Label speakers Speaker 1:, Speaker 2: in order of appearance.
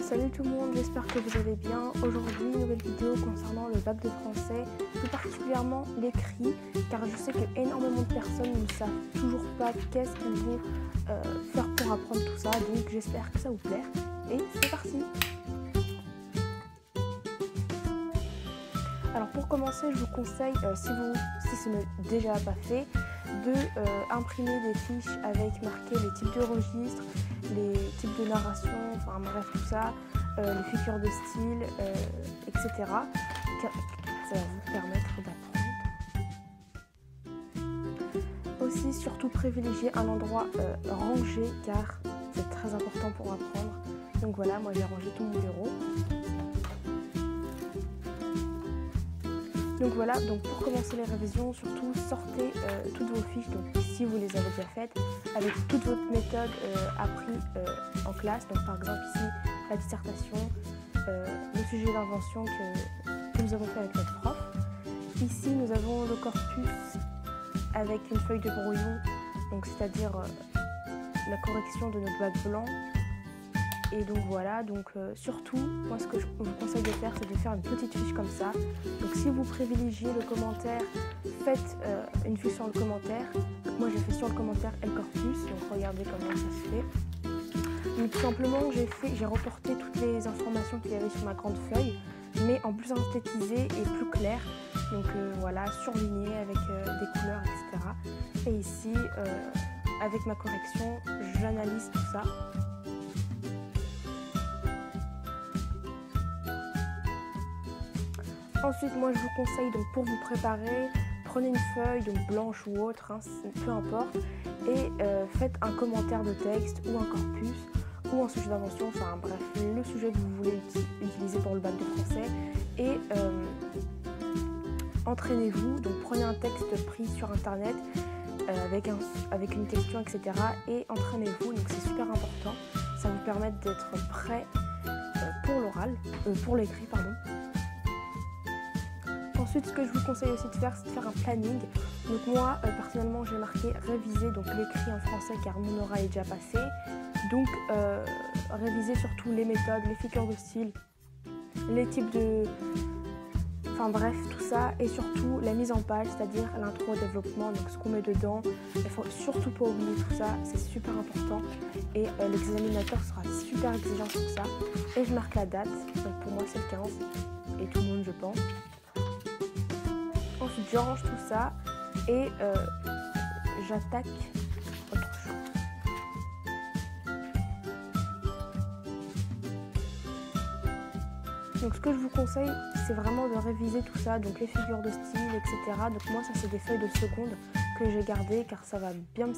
Speaker 1: Salut tout le monde, j'espère que vous allez bien. Aujourd'hui, nouvelle vidéo concernant le bac de français, plus particulièrement l'écrit, car je sais que énormément de personnes ne savent toujours pas qu'est-ce qu'ils vont faire pour apprendre tout ça, donc j'espère que ça vous plaît. Et c'est parti. Alors pour commencer, je vous conseille, si ce n'est déjà pas fait, de imprimer des fiches avec marqué les types de registres, les types de narration, enfin bref tout ça, les figures de style, etc. Ça va vous permettre d'apprendre. Aussi, surtout privilégier un endroit rangé car c'est très important pour apprendre. Donc voilà, moi j'ai rangé tout mon bureau. Donc voilà, donc pour commencer les révisions, surtout sortez toutes vos fiches, donc si vous les avez déjà faites, avec toute votre méthode apprise en classe. Donc par exemple ici, la dissertation, le sujet d'invention que nous avons fait avec notre prof. Ici, nous avons le corpus avec une feuille de brouillon, donc c'est-à-dire la correction de notre bac blanc. Et donc voilà, donc surtout, moi ce que je vous conseille de faire, c'est de faire une petite fiche comme ça. Donc si vous privilégiez le commentaire, faites une fiche sur le commentaire. Donc, moi j'ai fait sur le commentaire et le corpus, donc regardez comment ça se fait. Donc tout simplement, j'ai reporté toutes les informations qu'il y avait sur ma grande feuille, mais en plus synthétisé et plus clair. Donc voilà, surligné avec des couleurs, etc. Et ici, avec ma correction, j'analyse tout ça. Ensuite, moi je vous conseille, donc pour vous préparer, prenez une feuille donc blanche ou autre, hein, peu importe, et faites un commentaire de texte ou un corpus ou un sujet d'invention, enfin bref, le sujet que vous voulez utiliser pour le bac de français, et entraînez-vous, donc prenez un texte pris sur internet avec une question, etc. et entraînez-vous, donc c'est super important, ça vous permet d'être prêt pour l'oral, pour l'écrit, pardon. Ensuite, ce que je vous conseille aussi de faire, c'est de faire un planning. Donc moi, personnellement, j'ai marqué réviser donc l'écrit en français car mon oral est déjà passé. Donc réviser surtout les méthodes, les figures de style, les types de... Enfin bref, tout ça. Et surtout la mise en page, c'est-à-dire l'intro au développement, donc ce qu'on met dedans. Il ne faut surtout pas oublier tout ça, c'est super important. Et l'examinateur sera super exigeant sur ça. Et je marque la date, donc pour moi c'est le 15. Et tout le monde, je pense. Ensuite, je range tout ça et j'attaque autre chose. Donc, ce que je vous conseille, c'est vraiment de réviser tout ça, donc les figures de style, etc. Donc, moi, ça, c'est des feuilles de seconde que j'ai gardées car ça va bien me